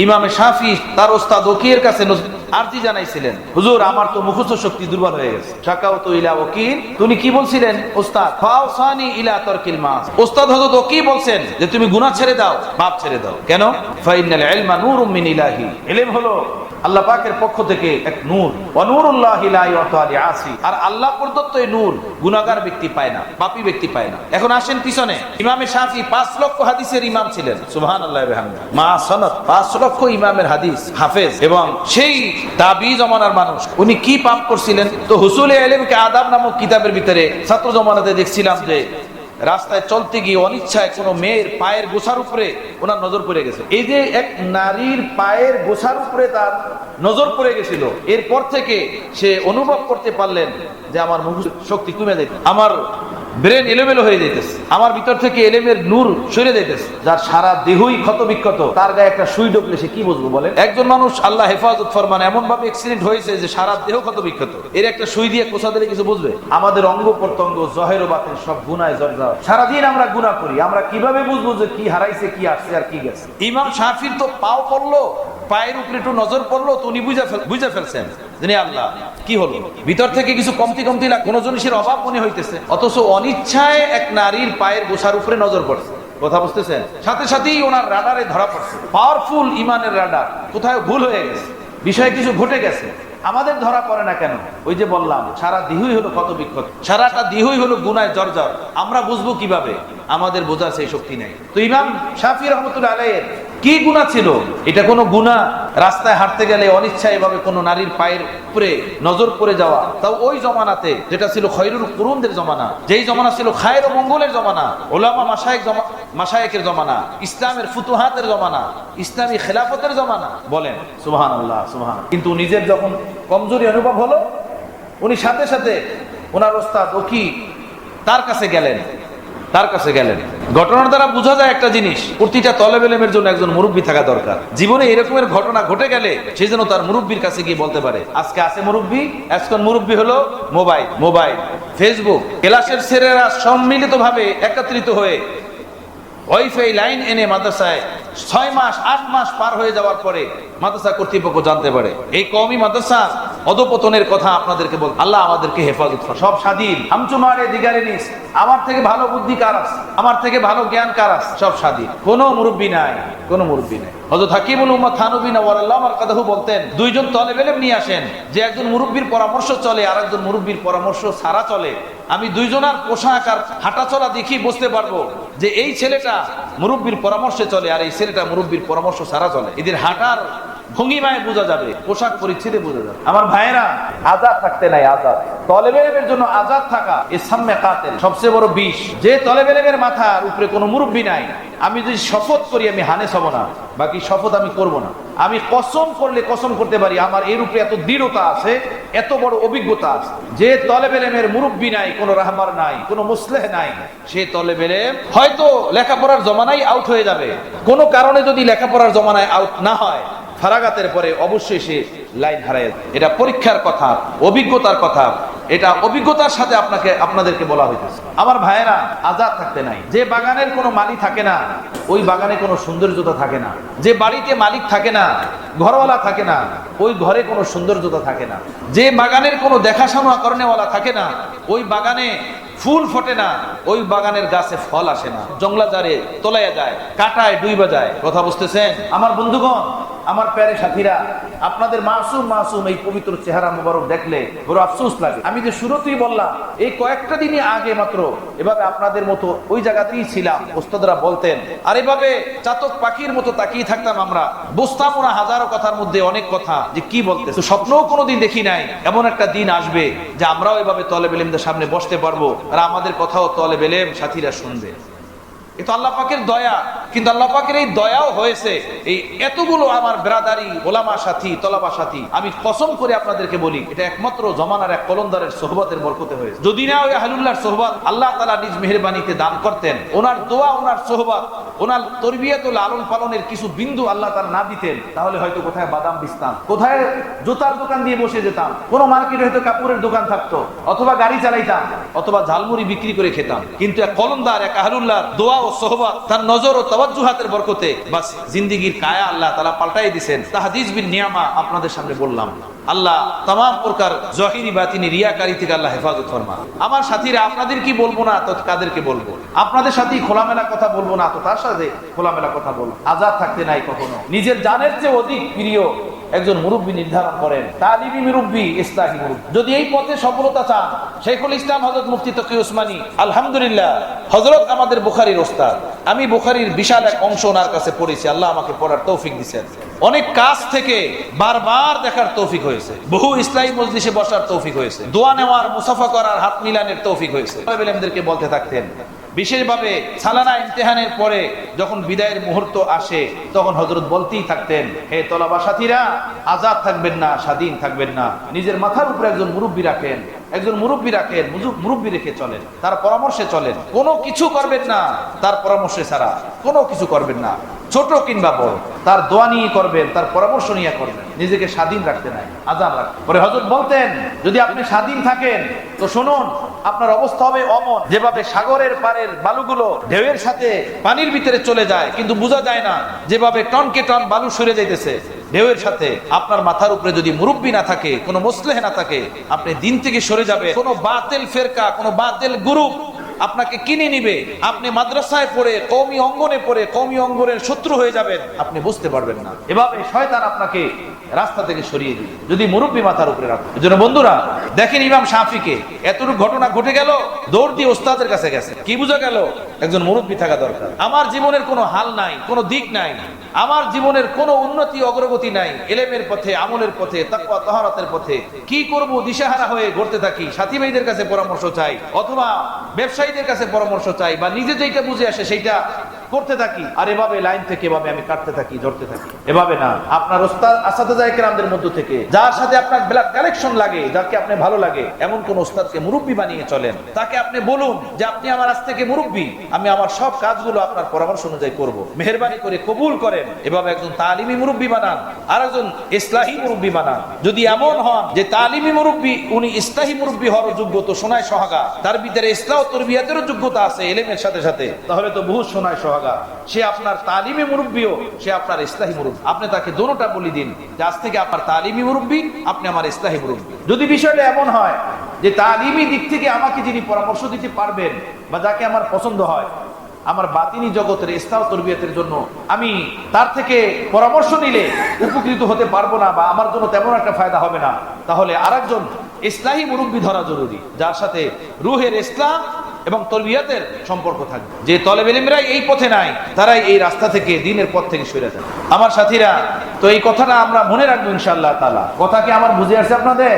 ইমামে শাফি তার ওস্তাদ ওকিয়ের কাছে আরজি জানাইছিলেন, হুজুর আমার তো মুখস্থ শক্তি দুর্বল হয়ে গেছে। শাকাউতু ইলা ওকিল, তুমি কি বলছিলেন ওস্তাদ? ফাওসানি ইলা তারকিল মাস, ওস্তাদ হযরত ওকি বলছেন যে তুমি গুনাহ ছেড়ে দাও, পাপ ছেড়ে দাও। কেন? ফাইনাল ইলমা নূরুম মিন ইলাহি, ইলম হলো আল্লাহ পাকের পক্ষ থেকে এক নূর, ওয়া নূরুল্লাহি লা ইউতা লিআসি, আর আল্লাহ প্রদত্ত এই নূর গুনাহগার ব্যক্তি পায় না, পাপী ব্যক্তি পায় না। এখন আসেন পিছনে, ইমামে শাফি 5 লক্ষ হাদিসের ইমাম ছিলেন, সুবহানাল্লাহি ওয়া বিহামদিহি, মা সনদ 5 লক্ষ ইমামের হাদিস হাফেজ, এবং সেই তাবি জমানার মানুষ, উনি কি পাপ করছিলেন? তো হুসুলে ইলমকে আদাব নামক কিতাবের ভিতরে ছাত্র জমানাতে দেখছিলাম যে রাস্তায় চলতে গিয়ে অনিচ্ছায় কোনো মেয়ের পায়ের গোছার উপরে ওনার নজর পড়ে গেছে। এই যে এক নারীর পায়ের গোছার উপরে তার নজর পড়ে গেছিল, এরপর থেকে সে অনুভব করতে পারলেন যে আমার মুখ শক্তি কমে যাইতে, আমার ব্রেন এলোমেলো হয়ে যাইতেছে, আমার ভিতর থেকে এলেমের নূর সরে যাইতেছে। যার সারা দেহই ক্ষত বিক্ষত, তার গায়ে একটা সুই ঢুকলে সে কি বুঝবো বলেন? একজন মানুষ আল্লাহ হেফাজত ফরমান, এমন ভাবে অ্যাক্সিডেন্ট হয়েছে যে সারা দেহ ক্ষত বিক্ষত, এর একটা সুই দিয়ে কোষা দিলে কিছু বুঝবে? আমাদের অঙ্গ প্রত্যঙ্গ, জহের ও বাতিন সব গুনায় জর্জর। সারাদিন আমরা গুনাহ করি, আমরা কিভাবে বুঝবো যে কি হারাইছে, কি আসছে আর কি গেছে? ইমাম শাফির তো পাও পড়লো, পায়ের উপরে একটু নজর পড়লো, তো উনি বুঝে ফেলছেন যে আল্লাহ কি হলো, ভিতর থেকে কিছু কমতি কোনো জিনিসের অভাব মনে হইতেছে, অথচ অনিচ্ছায় এক নারীর পায়ের গোছার উপরে নজর পড়ছে। কথা বুঝতেছেন? সাথে সাথেই ওনার রাডারে ধরা পড়ছে, পাওয়ারফুল ইমানের রাডার, কোথায় ভুল হয়ে গেছে, বিষয়ে কিছু ঘটে গেছে। আমাদের ধরা পড়ে না কেন? ওই যে বললাম, সারা দেহই হলো ক্ষত বিক্ষত, সারাটা দেহই হলো গুনায় জর্জর। আমরা বুঝবো কিভাবে? আমাদের বোঝার সেই শক্তি নেই। তো ইমাম শাফি রহমতুল্লাহ আলাইহির কি গুনাহ ছিল? এটা কোনো গুনাহ, রাস্তায় হাঁটতে গেলে অনিচ্ছায় এভাবে কোনো নারীর পায়ের উপরে নজর পড়ে যাওয়া, তাও ওই জমানাতে যেটা ছিল খয়রুল কুরুনদের জমানা, যেই জমানা ছিল খায়ের ও মঙ্গলের জমানা, ওলামা মাশায়েখের জমানা, ইসলামের ফুতুহাতের জমানা, ইসলামী খেলাফতের জমানা। বলেন সুবহানাল্লাহ, সুবহানাল্লাহ। কিন্তু নিজের যখন কমজোরি অনুভব হলো, উনি সাথে সাথে ওনার ওস্তাদ ওকি তার কাছে গেলেন। ঘটনার দ্বারা বোঝা যায় একটা জিনিস, প্রতিটা তলেব ইলমের জন্য একজন মুরব্বী থাকা দরকার। জীবনে এরকমের ঘটনা ঘটে গেলে সে যেন তার মুরব্বীর কাছে গিয়ে বলতে পারে, আজকে আছে মুরব্বী, এখন মুরব্বী হলো মোবাইল, ফেসবুক। ক্লাসের ছেলেরা সম্মিলিত ভাবে একত্রিত হয়ে ওয়াইফাই লাইন এনে মাদ্রাসায় 6 মাস 8 মাস পার হয়ে যাওয়ার পরে মাদ্রাসা কর্তৃপক্ষ জানতে পারে এই কওমি মাদ্রাসা অধপতনের কথা আপনাদেরকে বল। আল্লাহ আমাদেরকে হেফাজত করে। সব স্বাধীন, আমচুমারে দিগারে নিস, আমার থেকে ভালো বুদ্ধি কার আছে, আমার থেকে ভালো জ্ঞান কার আছে, সব স্বাধীন, কোনো মুরব্বী নাই, কোনো মুরব্বী নাই। হযরত হাকিমুল উম্মাহ থানবী নওয়ারাল্লাহু মারকাদাহু বলতেন, দুইজন তলেব ইলম নিয়ে আসেন, যে একজন মুরব্বীর পরামর্শ চলে আর একজন মুরব্বীর পরামর্শ ছাড়া চলে, আমি দুইজনের পোশাক আর হাঁটা চলা দেখি বুঝতে পারবো যে এই ছেলেটা মুরব্বীর পরামর্শে চলে আর এই ছেলেটা মুরব্বীর পরামর্শ ছাড়া চলে। এদের হাঁটার ভঙ্গিমায় বোঝা যাবে, পোশাক পরিচ্ছদে বোঝা যাবে। আমার ভাইয়েরা, আজাদ থাকতে নাই, আজাদ। তলেবে ইলমের জন্য আজাদ থাকা ইসসামে কাতিল, সবচেয়ে বড় বিষ। যে তলেবে ইলমের মাথার উপরে কোনো মুরব্বী নাই, আমি যদি শপথ করি আমি হানেস হব না, বাকি শপথ আমি করব না। আমি কসম করলে কসম করতে পারি আমার এর উপরে এত দৃঢ়তা আছে, এত বড় অভিজ্ঞতা আছে। যে তলেবে ইলমের মুরব্বী নাই, কোনো রাহবার নাই, কোনো মুসলেহ নাই, সে তলেবে ইলম হয়তো লেখাপড়ার জমানায় আউট হয়ে যাবে। কোনো কারণে যদি লেখাপড়ার জমানায় আউট না হয়, ফারাগাতের পরে অবশ্যই সে লাইন হারায়। এটা পরীক্ষার কথা, অভিজ্ঞতার কথা, এটা অভিজ্ঞতার সাথে আপনাদেরকে বলা হইতেছে। আমার ভাইয়েরা, আজাদ থাকতে নাই। যে বাগানের কোনো মালি থাকে না, ওই বাগানে কোনো সৌন্দর্যতা থাকে না। যে বাড়িতে মালিক থাকে না, ঘরওয়ালা থাকে না, ওই ঘরে কোনো সৌন্দর্যতা থাকে না। যে বাগানের কোনো দেখাশোনা করেনেওয়ালা থাকে না, ওই বাগানে ফুল ফোটে না, ওই বাগানের গাছে ফল আসে না। জংলা জারে তোলাইয়া যায়, কাটায় ডুইবা যায়। কথা বুঝতেছেন আমার বন্ধুগণ, আমার প্যারে সাথীরা? আপনাদের মাসুম মাসুম এই পবিত্র চেহারা মুবারক দেখলে বড় আফসোস লাগে। আমি যে শুরুতেই বললাম, এই কয়েকটা দিনই আগে মাত্র এভাবে আপনাদের মতো ওই জায়গাতেই ছিলাম, ওস্তাদরা বলতেন, আর এভাবে চাতক পাখির মতো তাকিয়ে থাকতাম। আমরা বুঝতাম না হাজারো কথার মধ্যে অনেক কথা যে কি বলতে, স্বপ্নও কোনোদিন দেখি নাই এমন একটা দিন আসবে যে আমরাও এভাবে তলেব ইলমদের সামনে বসতে পারবো আর আমাদের কথাও তলেব ইলম সাথীরা শুনবে। এ তো আল্লাহ পাকের দয়া। কিন্তু আল্লাহ পাকের এই দয়াও হয়েছে এই এতগুলো আমার ব্রাদারি ওলামা সাথী, তলাবা সাথী, আমি কসম করে আপনাদেরকে বলি, এটা একমাত্র জমানার এক কলমদারের সোহবতের বরকতে হয়েছে। যদি না ওই আহলুল্লাহর সোহবত আল্লাহ তাআলা নিজ মেহেরবানিতে দান করতেন, ওনার দোয়া, ওনার সোহবত, ওনার তরবিয়ত লালন পালনের কিছু বিন্দু আল্লাহ তাআলা না দিতেন, তাহলে হয়তো কোথায় বাদাম বিছতাম, কোথায় জুতার দোকান দিয়ে বসে যেতাম, কোন মার্কেটে হয়তো কাপড়ের দোকান থাকতো, অথবা গাড়ি চালাইতাম, অথবা ঝালমুড়ি বিক্রি করে খেতাম। কিন্তু এক কলমদার, এক আহলুল্লাহর দোয়া ও সোহবত, তার নজর ও তাওয়াজ্জুহাতের বরকতে বাস জিন্দেগীর কায়া আল্লাহ তাআলা পাল্টাই দিয়েছেন। তাহদিস বিন নিয়ামা আপনাদের সামনে বললাম। আল্লাহ तमाम প্রকার জাহিরি বাতিনি রিয়াকারী থেকে আল্লাহ হেফাজত ফরমান। আমার সাথীরা, আপনাদের কি বলবো না তো কাদেরকে বলবো? আপনাদের সাথে খোলামেলা কথা বলবো না তো তার সাথে খোলামেলা কথা বলবো। আজাদ থাকতে নাই কখনো। নিজের জানের চেয়ে অধিক প্রিয় একজন মুরব্বী নির্ধারণ করেন, তালিবী মুরব্বী, ইসলাহী মুরব্বী। যদি এই পথে সফলতা চান, শেখুল ইসলাম হযরত মুফতি তকি উসমানী, আলহামদুলিল্লাহ, হযরত আমাদের বুখারীর ওস্তাদ। আমি বুখারীর বিশাল এক অংশ ওনার কাছে পড়েছি, আল্লাহ আমাকে পড়ার তৌফিক দিয়েছেন। অনেক কাজ থেকে বারবার দেখার তৌফিক হয়েছে, বহু ইসলাহী মজলিসে বসার তৌফিক হয়েছে, দোয়া নেওয়ার, মুসাফা করার, হাত মিলানের তৌফিক হয়েছে। আলেমদেরকে বলতে থাকতেন, বিশেষভাবে সালানা ইমতিহানের পরে যখন বিদায়ের মুহূর্ত আসে, তখন হযরত বলতেই থাকতেন, হে তলাবা সাথীরা, আজাদ থাকবেন না, স্বাধীন থাকবেন না। নিজের মাথার উপরে একজন মুরব্বী রাখেন, একজন মুরব্বী রাখেন, মুরব্বী রেখে চলেন, তার পরামর্শে চলেন। কোনো কিছু করবেন না তার পরামর্শে ছাড়া, কোনো কিছু করবেন না, ছোট কিংবা বড়, তার দোয়া নিয়ে করবেন, তার পরামর্শ নিয়ে করবেন। নিজেকে স্বাধীন রাখতে নাই, আজাদ রাখতে। পরে হযরত বলতেন, যদি আপনি স্বাধীন থাকেন তো শুনুন, আপনার অবস্থা হবে অমন, যেভাবে সাগরের পারের বালুগুলো ঢেউয়ের সাথে পানির ভিতরে চলে যায় কিন্তু বোঝা যায় না, যেভাবে টনকে টন বালু সরে যাইতেছে ঢেউয়ের সাথে। আপনার মাথার উপরে যদি মুরব্বী না থাকে, কোনো মুসলিহ না থাকে, আপনি দিন থেকে সরে যাবে। কোনো বাতিল ফেরকা, কোনো বাতিল গ্রুপ আপনাকে কিনে নিবে, আপনি মাদ্রাসায় পড়ে, কওমি অঙ্গনে পড়ে, কওমি অঙ্গনের শত্রু হয়ে যাবেন, আপনি বুঝতে পারবেন না। এভাবে শয়তান আপনাকে রাস্তা থেকে সরিয়ে দিবে যদি মুরব্বী মাথার উপরে রাখে। এজন্য বন্ধুরা, দেখেন ইমাম শাফিকে এতটুকু ঘটনা ঘটে গেল, দৌড় দিয়ে ওস্তাদের কাছে গেছে। কি বোঝা গেল? একজন মুরব্বী থাকা দরকার। আমার জীবনের কোনো হাল নাই, কোনো দিক নাই, আমার জীবনের কোনো উন্নতি অগ্রগতি নাই, ইলমের পথে, আমলের পথে, তাকওয়া তাহারাতের পথে কি করব দিশাহারা হয়ে ঘুরতে থাকি। সাথী ভাইদের কাছে পরামর্শ চাই, অথবা ব্যবসায়ীদের কাছে পরামর্শ চাই, বা নিজে যেটা বুঝে আসে সেইটা করতে থাকি। আর এভাবে লাইন থেকে এভাবে আমি কাটতে থাকি, ধরতে থাকি। এভাবে না, আপনার ওস্তাদ আসাতিজা কেরামদের মধ্য থেকে যার সাথে আপনার ব্লাড কালেকশন লাগে, যাকে আপনি ভালো লাগে, এমন কোন ওস্তাদকে মুরব্বী বানিয়ে চলেন। তাকে আপনি বলুন যে আপনি আমার আজ থেকে মুরব্বী, আমি আমার সব কাজগুলো আপনার পরামর্শ অনুযায়ী করব, মেহেরবানি করে কবুল করেন। এভাবে একজন তালিমি মুরব্বী বানান আর একজন ইসলাহী মুরব্বী বানান। যদি এমন হন যে তালিমি মুরব্বী উনি ইসলাহী মুরব্বী হওয়ার যোগ্য, তো সোনায় সোহাগা, তার ভিতরে ইসলাহ তরবিয়াতেরও যোগ্যতা আছে ইলমের সাথে সাথে, তাহলে তো বহু সোনায় সোহাগা। সুহাগা, সে আপনার তালিমি মুরব্বীও, সে আপনার ইসলাহি মুরব্বী। আপনি তাকে দোনোটা বলি দিন যে আজ থেকে আপনার তালিমি মুরব্বী, আপনি আমার ইসলাহি মুরব্বী। যদি বিষয়টা এমন হয় যে তালিমি দিক থেকে আমাকে যিনি পরামর্শ দিতে পারবেন বা যাকে আমার পছন্দ হয়, আমার বাতিনি জগতের ইসলাহ তরবিয়তের জন্য আমি তার থেকে পরামর্শ নিলে উপকৃত হতে পারবো না বা আমার জন্য তেমন একটা ফায়দা হবে না, তাহলে আরেকজন ইসলাহি মুরব্বী ধরা জরুরি, যার সাথে রুহের ইসলাম এবং তরবিয়তের সম্পর্ক থাকবে। যে তলেব ইলমরা এই পথে নাই, তারাই এই রাস্তা থেকে, দ্বীনের পথ থেকে সরে যায়। আমার সাথীরা, তো এই কথাটা আমরা মনে রাখবো ইনশাআল্লাহ তাআলা। কথা কি আমার বুঝে আসছে আপনাদের?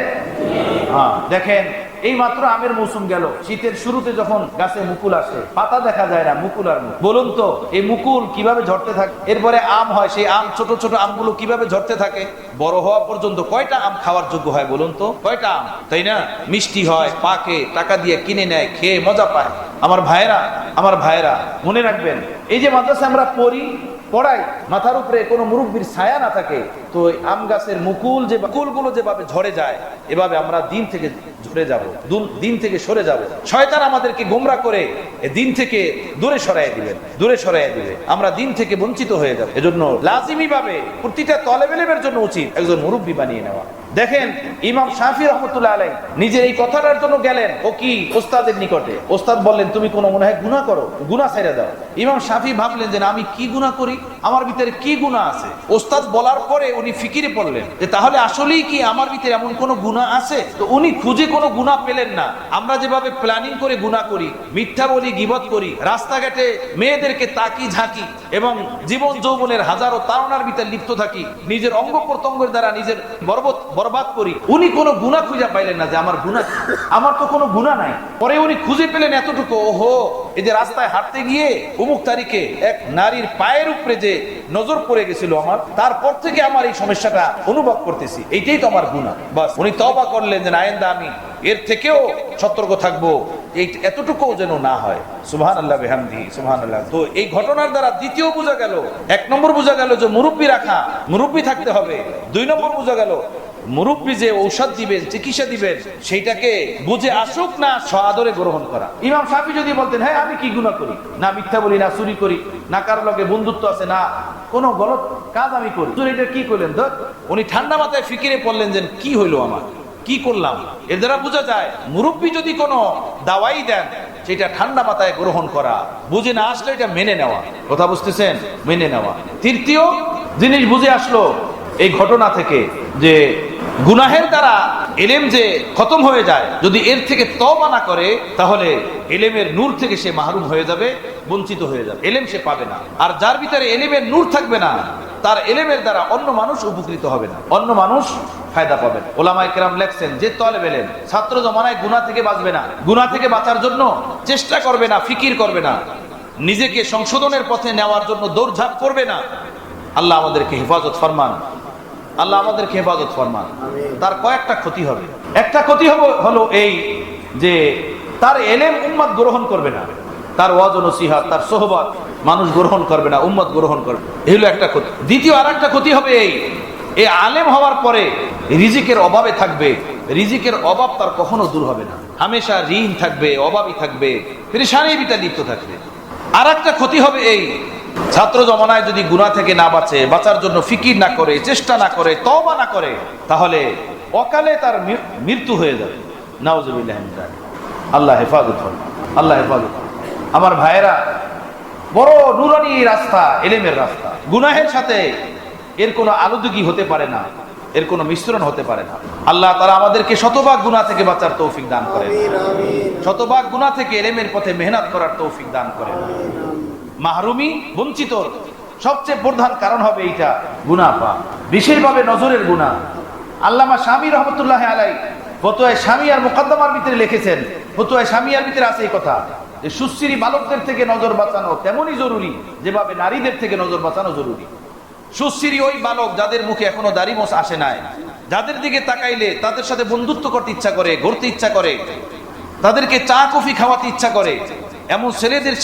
হ্যাঁ, দেখেন এই মাত্র আমের মৌসুম গেল। শীতের শুরুতে যখন গাছে মুকুল আসে, পাতা দেখা যায় না, মুকুল আর মুকুল। বলুন তো এই মুকুল কিভাবে ঝরতে থাকে? এরপরে আম হয়, সেই আম, ছোট ছোট আমগুলো কিভাবে ঝরতে থাকে? বড় হওয়া পর্যন্ত কয়টা আম খাওয়ার যোগ্য হয় বলুন তো? কয়টা আম, তাই না? মিষ্টি হয়, পাকে, টাকা দিয়ে কিনে নেয়, খেয়ে মজা পায়। আমার ভাইয়েরা মনে রাখবেন, এই যে মাদ্রাসা আমরা পড়াই, মাথার উপরে কোনো মুরব্বির ছায়া না থাকে, তো আম গাছের মুকুলগুলো যেভাবে ঝরে যায়, এভাবে আমরা দিন থেকে ঝরে যাব, দিন থেকে সরে যাব। শয়তান আমাদেরকে গোমরা করে দিন থেকে দূরে সরাইয়া দিবে, আমরা দিন থেকে বঞ্চিত হয়ে যাব। এজন্য লাজিমি ভাবে প্রতিটা তলেব ইলমের জন্য উচিত একজন মুরব্বী বানিয়ে নেওয়া। দেখেন ইমাম শাফি রহমতুল্লাহ আলাইহি নিজের এই কথাটার জন্য গেলেন ও কি ওস্তাদের নিকটে। ওস্তাদ বললেন, তুমি কোনো মনে হয় গুনাহ করো, গুনাহ ছেড়ে দাও। ইমাম শাফি ভাবলেন যে আমি কি গুনাহ করি, আমার ভিতরে কি গুনাহ আছে? ওস্তাদ বলার পরে উনি ফিকিরে পড়লেন যে তাহলে আসলেই কি আমার ভিতরে এমন কোনো গুনাহ আছে? তো উনি খুঁজে কোনো গুনাহ পেলেন না। আমরা যেভাবে প্ল্যানিং করে গুনাহ করি, মিথ্যা বলি, গীবত করি, রাস্তাঘাটে মেয়েদেরকে তাকি ঝাঁকি এবং জীবন যৌবনের হাজারো তাড়নার ভিতরে লিপ্ত থাকি, নিজের অঙ্গ প্রত্যঙ্গের দ্বারা নিজের বরবাদ করি। উনি কোনো গুনাহ খুঁজে পাইলেন না যে আমার গুনাহ, আমার তো কোনো গুনাহ নাই। পরে উনি খুঁজে পেলেন এতটুকু, ওহো, এই যে রাস্তায় হাঁটতে গিয়ে অমুক তারিখে এক নারীর পায়ের উপরে যে নজর পড়ে গেছিল আমার, তারপর থেকে আমার এই সমস্যাটা অনুভব করতেছি, এইটাই তো আমার গুনাহ। বাস উনি তওবা করলেন যে আইন্দা আমি এর থেকেও সতর্ক থাকবো, এতটুকু যেন না হয়। সুবহানাল্লাহ বিহামদিহি, সুবহানাল্লাহ। তো এই ঘটনার দ্বারা দ্বিতীয় বোঝা গেল, এক নম্বর বোঝা গেল যে মুরব্বী থাকতে হবে। দুই নম্বর বোঝা গেল মুরব্বী যে ঔষধ দিবেন, চিকিৎসা দিবেন, সেইটাকে বুঝে আসুক না সআদরে গ্রহণ করা। ইমাম শাফি যদি বলতেন, হ্যাঁ আমি কি গুনাহ করি না, মিথ্যা বলি না, চুরি করি না, কারোর লগে বন্ধুত্ব আছে না, কোনো গলত কাজ আমি করি, এটা কি করলেন? ধর উনি ঠান্ডা মাথায় ফিকিরে পড়লেন যে কি হইলো, আমার কি করলাম। এর দ্বারা বোঝা যায় মুরব্বী যদি কোনো দাওয়াই দেন, সেটা ঠান্ডা মাথায় গ্রহণ করা, বুঝে না আসলে এটা মেনে নেওয়া। কথা বুঝতেছেন? মেনে নেওয়া। তৃতীয় জিনিস বুঝে আসলো এই ঘটনা থেকে যে গুনাহের দ্বারা ইলম যে খতম হয়ে যায়, যদি এর থেকে তওবা না করে, তাহলে ইলমের নূর থেকে সে মাহরুম হয়ে যাবে, বঞ্চিত হয়ে যাবে, ইলম সে পাবে না। আর যার ভিতরে ইলমের নূর থাকবে না, তার ইলমের দ্বারা অন্য মানুষ উপকৃত হবে না, অন্য মানুষ ফায়দা পাবেন। ওলামায়ে কেরাম লেখছেন যে তলেব ইলম ছাত্র জমানায় গুনাহ থেকে বাঁচবে না, গুনাহ থেকে বাঁচার জন্য চেষ্টা করবে না, ফিকির করবে না, নিজেকে সংশোধনের পথে নেওয়ার জন্য দৌড়ঝাঁপ করবে না। আল্লাহ আমাদেরকে হেফাজত ফরমান, আল্লাহ আমাদেরকে হেফাজত ফরমান। তার কয়েকটা ক্ষতি হবে। একটা ক্ষতি হলো এই যে তার ইলম উম্মত গ্রহণ করবে না, তার ওয়াজ ও নসিহত, তার সোহবত মানুষ গ্রহণ করবে না, উম্মত গ্রহণ করবে, এই হলো একটা ক্ষতি। দ্বিতীয় আরেকটা ক্ষতি হবে এই আলেম হওয়ার পরে রিজিকের অভাবে থাকবে, রিজিকের অভাব তার কখনো দূর হবে না, হামেশা ঋণ থাকবে, অভাবই থাকবে, পেরেশানির ভিতরে লিপ্ত থাকবে। আরেকটা ক্ষতি হবে এই ছাত্র জমানায় যদি গুনাহ থেকে না বাঁচার জন্য ফিকির না করে, চেষ্টা না করে, তওবা না করে, তাহলে অকালে তার মৃত্যু হয়ে যাবে। নাউজুবিল্লাহ মিন যালিক। আল্লাহ হেফাজত করুন, আল্লাহ হেফাজত। আমার ভাইয়েরা, বড় নুরানি রাস্তা, ইলমের রাস্তা। গুনাহের সাথে এর কোনো আলুদুগি হতে পারে না, এর কোনো মিশ্রণ হতে পারে না। আল্লাহ তাআলা আমাদেরকে শতভাগ গুনাহ থেকে বাঁচার তৌফিক দান করেন, শতভাগ গুনাহ থেকে ইলমের পথে মেহনত করার তৌফিক দান করেন। মাহরুমি, বঞ্চিত সবচেয়ে প্রধান কারণ হবে এইটা, গুনাহ পা, বিশেষভাবে নজরের গুনাহ। আল্লামা শামী রহমতুল্লাহ আলাইহি ফতোয়া শামিয়ার মুকদ্দমার ভিতরে লিখেছেন, ফতোয়া শামিয়ার ভিতরে আছে এই কথা যে সুশ্রী বালকদের থেকে নজর বাঁচানো তেমনই জরুরি যেভাবে নারীদের থেকে নজর বাঁচানো জরুরি। সুশ্রী ওই বালক যাদের মুখে এখনো দাড়ি মোছ আসে নাই, যাদের দিকে তাকাইলে তাদের সাথে বন্ধুত্ব করতে ইচ্ছা করে, ঘুরতে ইচ্ছা করে, তাদেরকে চা কফি খাওয়াতে ইচ্ছা করে, এমন ছেলেদের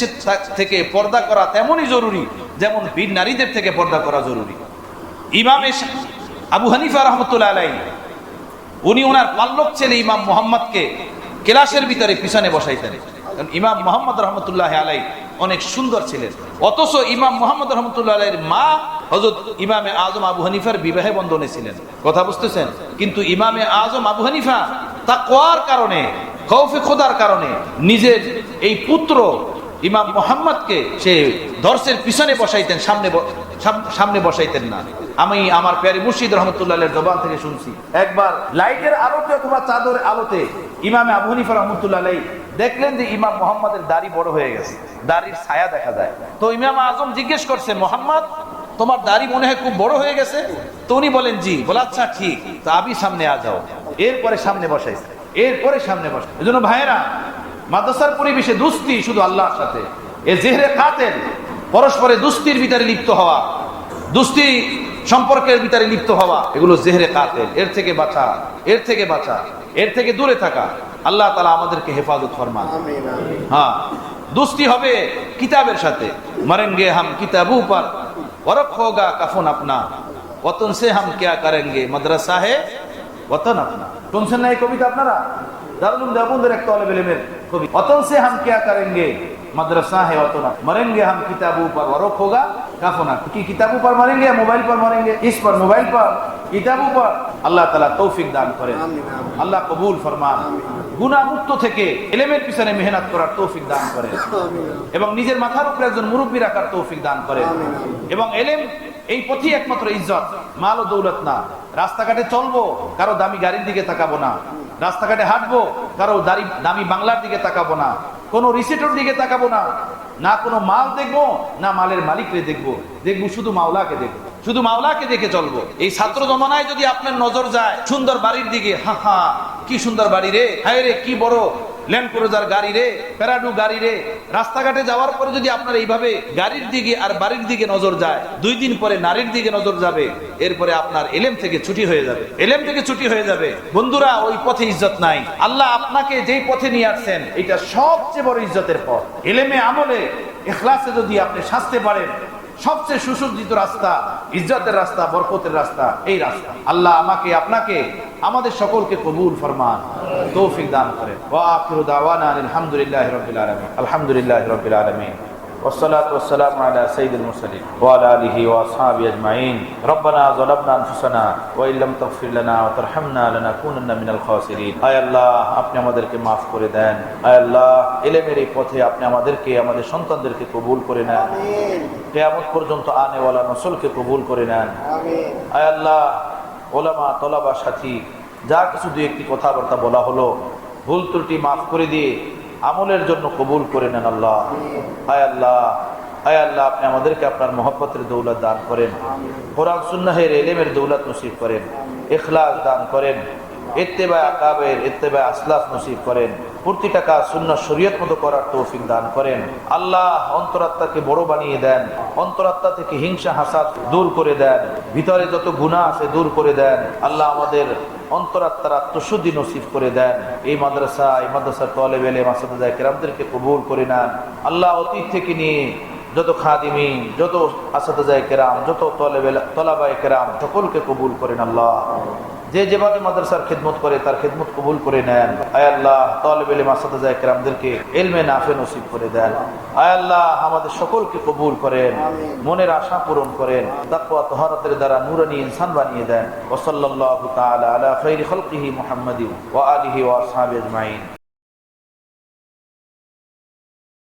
থেকে পর্দা করা তেমনই জরুরি যেমন বীর নারীদের থেকে পর্দা করা জরুরি। ইমাম আবু হানিফা রহমতুল্লাহ আলাইহি উনি ওনার পাল্লক ছেলে ইমাম মুহাম্মদকে ক্লাসের ভিতরে পিছনে বসাইতেন। ইমাম মুহাম্মদ রহমতুল্লাহ আলাইহি অনেক সুন্দর ছিলেন। অথচ ইমাম মুহাম্মদ রহমতুল্লাহ আলাইহির মা হযরত ইমামে আজম আবু হানিফার বিবাহে বন্ধনে ছিলেন। কথা বুঝতেছেন? কিন্তু ইমামে আজম আবু হানিফা তাকওয়ার কারণে, খৌফে খোদার কারণে নিজের এই পুত্র ইমাম মুহাম্মদকে সে দর্শের পিছনে বসাইতেন, সামনে বসাইতেন না। আমি আমার প্যারি মুর্শিদ রহমতুল্লাহ আলাইহির জবান থেকে শুনছি, একবার লাইটের আলোতে অথবা চাদরের আলোতে ইমামে আবু হানিফা রহমতুল্লাহ আলাইহি দেখলেন যে ইমাম মুহাম্মাদের দাড়ি বড় হয়ে গেছে, দাড়ির ছায়া দেখা যায়। তো ইমাম আজম জিজ্ঞেস করছে, মুহাম্মদ তোমার দাড়ি মনে হয় খুব বড় হয়ে গেছে? তো উনি বলেন জি। বলে আচ্ছা ঠিক, তো আবি সামনে আ যাও। এরপরে সামনে বসাইছে, এরপরে সামনে বসে। এজন্য ভাইয়েরা, মাদ্রাসার পরিবেশে দুস্তি শুধু আল্লাহর সাথে, এ জেহরে কাতেল, পরস্পরে দুস্তির ভিতরে লিপ্ত হওয়া, দুস্তি সম্পর্কের ভিতরে লিপ্ত হওয়া, এগুলো জেহরে কাতেল। এর থেকে বাঁচা, এর থেকে বাঁচা, এর থেকে দূরে থাকা। আল্লাহ তাআলা আমাদেরকে হেফাজত ফরমান। হ্যাঁ, দুস্তি হবে কিতাবের সাথে। মরেঙ্গে হাম কিতাবু পর ওয়ারক হোগা কাফন আপনা, ওতন সে হাম ক্যা করেঙ্গে মাদ্রাসা হে ওতন আপনা। শুনছেন না এই কবিতা আপনারা? দারুল উলুম দেওবন্দের এক তালেব ইলমের কবি। ওতন সে হাম ক্যা করেঙ্গে মাদ্রাসা है वतन, मरेंगे हम किताबों पर वरक होगा काफना। कि किताबों पर मरेंगे, मोबाइल पर मरेंगे? इस पर, मोबाइल पर, किताबों पर। আল্লাহ তাআলা তৌফিক দান করেন, আল্লাহ কবুল ফরমান। গুনাহ মুক্ত থেকে ইলমের পিছনে মেহনত করার তৌফিক দান করেন, এবং নিজের মাথার উপরে একজন মুরব্বি রাখার তৌফিক দান করেন। এবং ইলম এই পথই একমাত্র ইজ্জত, মাল ও দৌলত না। রাস্তাঘাটে চলবো, কারো দামি গাড়ির দিকে তাকাবো না। রাস্তাঘাটে হাঁটবো, কারো দামি বাংলার দিকে তাকাবো না, কোনো রিসিটের দিকে তাকাবো না, না কোনো মাল দেখবো, না মালের মালিককে দেখবো, দেখবো শুধু মাওলাকে দেখবো, শুধু মাওলাকে দেখে চলবো। এই ছাত্র জমানায় যদি আপনার নজর যায় সুন্দর বাড়ির দিকে, হা হা কি সুন্দর বাড়ি রে, হায় রে কি বড় ল্যান্ড ক্রুজার গাড়ি রে, প্যারাডু গাড়ি রে, রাস্তাঘাটে যাওয়ার পরে যদি আপনার এইভাবে গাড়ির দিকে আর বাড়ির দিকে নজর যায়, 2 দিন পরে নারীর দিকে নজর যাবে, এরপরে আপনার ইলম থেকে ছুটি হয়ে যাবে, ইলম থেকে ছুটি হয়ে যাবে। বন্ধুরা, ওই পথে ইজ্জত নাই। আল্লাহ আপনাকে যেই পথে নিয়ে আসছেন, এটা সবচেয়ে বড় ইজ্জতের পথ। ইলমে আমলে ইখলাসে যদি আপনি সাজতে পারেন, সবচেয়ে সুসজ্জিত রাস্তা, ইজ্জতের রাস্তা, বরকতের রাস্তা এই রাস্তা। আল্লাহ আমাকে, আপনাকে, আমাদের সকলকে কবুল ফরমান, তৌফিক দান করেন। ওয়া আখিরু দাওয়ানা আলহামদুলিল্লাহি রাব্বিল আলামিন, আলহামদুলিল্লাহি রাব্বিল আলামিন। والصلاة والسلام على سيد المرسلين وعلى آله وأصحابه أجمعين. ربنا ظلمنا أنفسنا وإن لم تغفر لنا وترحمنا لنكونن من الخاسرين. আয় আল্লাহ, আপনি আমাদেরকে মাফ করে দেন। আয় আল্লাহ, ইলমের এই পথে আপনি আমাদেরকে, আমাদের সন্তানদেরকে কবুল করে নেন। আমিন। কিয়ামত পর্যন্ত আনে ওয়ালা নসলকে কবুল করে নেন। আমিন। আয় আল্লাহ, ওলামা, তলাবা, সাথী যা কিছু দুই একটি কথাবার্তা বলা হলো, ভুল ত্রুটি মাফ করে দিয়ে আমলের জন্য কবুল করে নেন আল্লাহ। আয় আল্লাহ, আয় আল্লাহ, আপনি আমাদেরকে আপনার মহব্বতের দৌলত দান করেন, কোরআন সুন্নাহের ইলমের দৌলত নসিব করেন, ইখলাস দান করেন, ইত্তেবা আকাবের, ইত্তেবা আসলাফ নসিব করেন, প্রতিটা কাজ সুন্নাহ শরীয়ত মতো করার তৌফিক দান করেন। আল্লাহ, অন্তরাত্মাকে বড় বানিয়ে দেন, অন্তরাত্মা থেকে হিংসা হাসাদ দূর করে দেন, ভিতরে যত গুনাহ আছে দূর করে দেন। আল্লাহ, আমাদের অন্তরাত্মার আত্মশুদ্ধি নসিব করে দেন। এই মাদ্রাসার তালেব ইলম আসাতিজা কিরামদেরকে কবুল করে নেন আল্লাহ। অতীত থেকে নিয়ে যত খাদিমিন, যত আসাতিজা কিরাম, যত তলাবা কিরাম সকলকে কবুল করেন আল্লাহ। যে যেভাবে মাদ্রাসার খিদমত করে তার খিদমত কবুল করে নেন। আয় আল্লাহ, তালেব ইলম আসাতিজা কিরামদেরকে ইলমে নাফে নসিব করে দেন। আয় আল্লাহ, আমাদের সকলকে কবুল করেন, মনের আশা পূরণ করেন, তাকওয়া তাহারাতের দ্বারা নূরানী ইনসান বানিয়ে দেন। ওয়া সাল্লাল্লাহু তাআলা আলা খায়রি খালকিহি মুহাম্মাদিন ওয়া আলিহি ওয়া আসহাবিহি আজমাইন।